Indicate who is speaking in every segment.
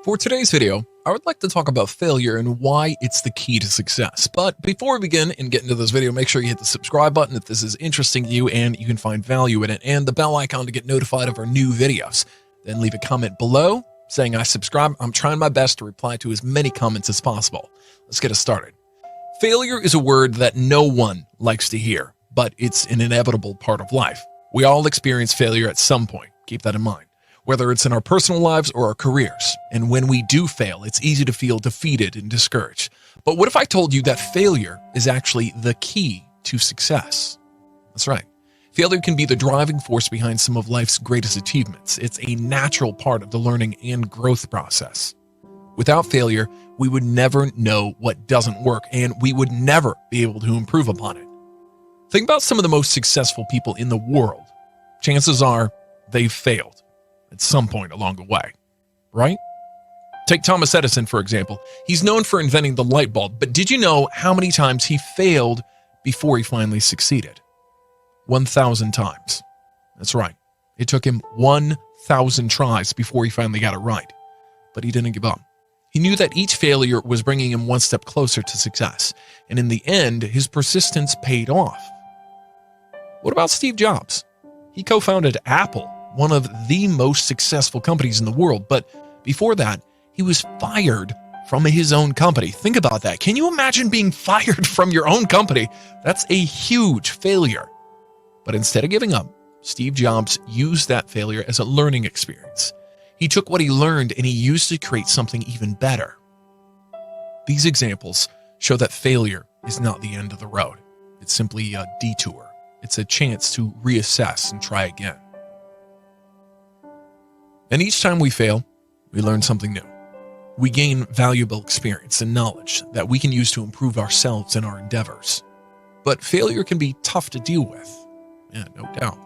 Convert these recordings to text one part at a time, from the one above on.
Speaker 1: For today's video, I would like to talk about failure and why it's the key to success. But before we begin and get into this video, make sure you hit the subscribe button if this is interesting to you and you can find value in it, and the bell icon to get notified of our new videos. Then leave a comment below saying I subscribe. I'm trying my best to reply to as many comments as possible. Let's get us started. Failure is a word that no one likes to hear, but it's an inevitable part of life. We all experience failure at some point. Keep that in mind, whether it's in our personal lives or our careers. And when we do fail, it's easy to feel defeated and discouraged. But what if I told you that failure is actually the key to success? That's right. Failure can be the driving force behind some of life's greatest achievements. It's a natural part of the learning and growth process. Without failure, we would never know what doesn't work, and we would never be able to improve upon it. Think about some of the most successful people in the world. Chances are they've failed at some point along the way, right? Take Thomas Edison, for example. He's known for inventing the light bulb, but did you know how many times he failed before he finally succeeded? 1,000 times. That's right. It took him 1,000 tries before he finally got it right, but he didn't give up. He knew that each failure was bringing him one step closer to success, and in the end, his persistence paid off. What about Steve Jobs? He co-founded Apple, one of the most successful companies in the world, but before that, he was fired from his own company. Think about that. Can you imagine being fired from your own company? That's a huge failure. But instead of giving up, Steve Jobs used that failure as a learning experience. He took what he learned and he used it to create something even better. These examples show that failure is not the end of the road. It's simply a detour. It's a chance to reassess and try again. And each time we fail, we learn something new. We gain valuable experience and knowledge that we can use to improve ourselves and our endeavors. But failure can be tough to deal with. Yeah, no doubt.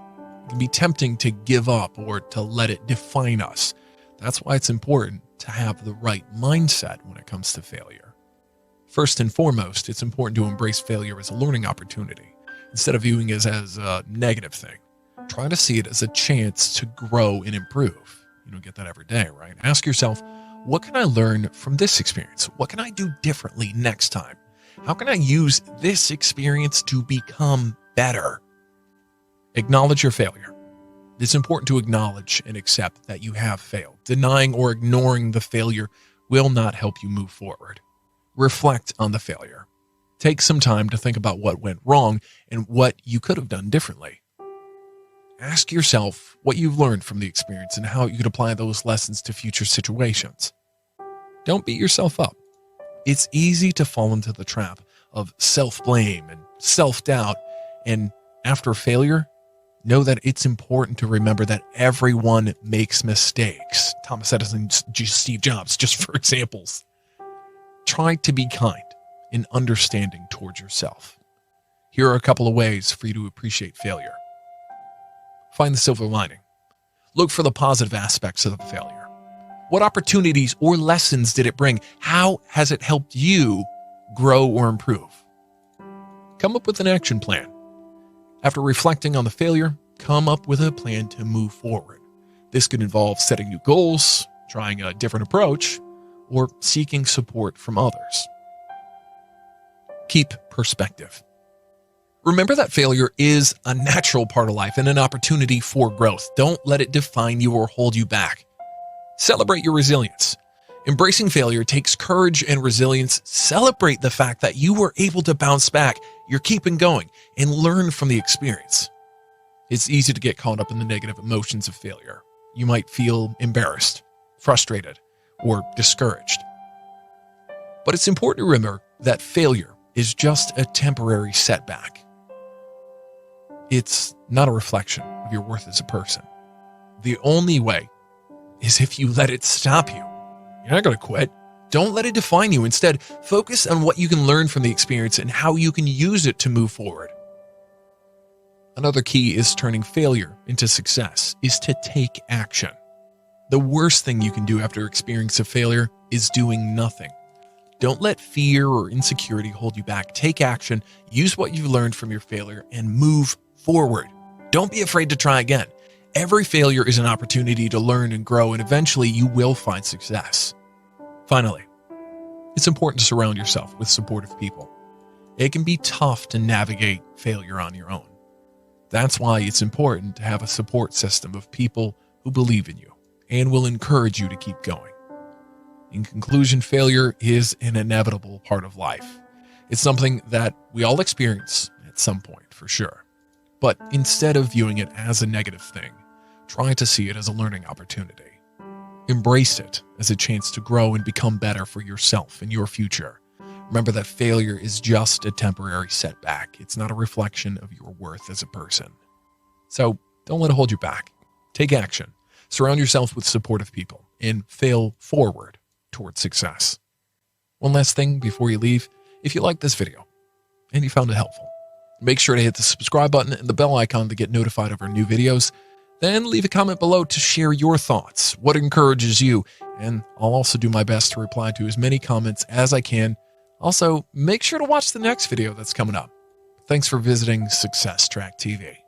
Speaker 1: It can be tempting to give up or to let it define us. That's why it's important to have the right mindset when it comes to failure. First and foremost, it's important to embrace failure as a learning opportunity instead of viewing it as a negative thing. Try to see it as a chance to grow and improve. You don't get that every day, right? Ask yourself, what can I learn from this experience? What can I do differently next time? How can I use this experience to become better? Acknowledge your failure. It's important to acknowledge and accept that you have failed. Denying or ignoring the failure will not help you move forward. Reflect on the failure. Take some time to think about what went wrong and what you could have done differently. Ask yourself what you've learned from the experience and how you could apply those lessons to future situations. Don't beat yourself up. It's easy to fall into the trap of self-blame and self-doubt, and after failure, know that it's important to remember that everyone makes mistakes. Thomas Edison, Steve Jobs, just for examples. Try to be kind and understanding towards yourself. Here are a couple of ways for you to appreciate failure. Find the silver lining. Look for the positive aspects of the failure. What opportunities or lessons did it bring? How has it helped you grow or improve? Come up with an action plan. After reflecting on the failure, come up with a plan to move forward. This could involve setting new goals, trying a different approach, or seeking support from others. Keep perspective. Remember that failure is a natural part of life and an opportunity for growth. Don't let it define you or hold you back. Celebrate your resilience. Embracing failure takes courage and resilience. Celebrate the fact that you were able to bounce back, you're keeping going, and learn from the experience. It's easy to get caught up in the negative emotions of failure. You might feel embarrassed, frustrated, or discouraged. But it's important to remember that failure is just a temporary setback. It's not a reflection of your worth as a person. The only way is if you let it stop you. You're not going to quit. Don't let it define you. Instead, focus on what you can learn from the experience and how you can use it to move forward. Another key is turning failure into success is to take action. The worst thing you can do after experiencing a failure is doing nothing. Don't let fear or insecurity hold you back. Take action, use what you've learned from your failure, and move forward. Don't be afraid to try again. Every failure is an opportunity to learn and grow, and eventually you will find success. Finally, it's important to surround yourself with supportive people. It can be tough to navigate failure on your own. That's why it's important to have a support system of people who believe in you and will encourage you to keep going. In conclusion, failure is an inevitable part of life. It's something that we all experience at some point, for sure. But instead of viewing it as a negative thing, try to see it as a learning opportunity. Embrace it as a chance to grow and become better for yourself and your future. Remember that failure is just a temporary setback. It's not a reflection of your worth as a person. So don't let it hold you back. Take action. Surround yourself with supportive people and fail forward towards success. One last thing before you leave. If you liked this video and you found it helpful, make sure to hit the subscribe button and the bell icon to get notified of our new videos. Then leave a comment below to share your thoughts, what encourages you, and I'll also do my best to reply to as many comments as I can. Also, make sure to watch the next video that's coming up. Thanks for visiting SuccessTrack TV.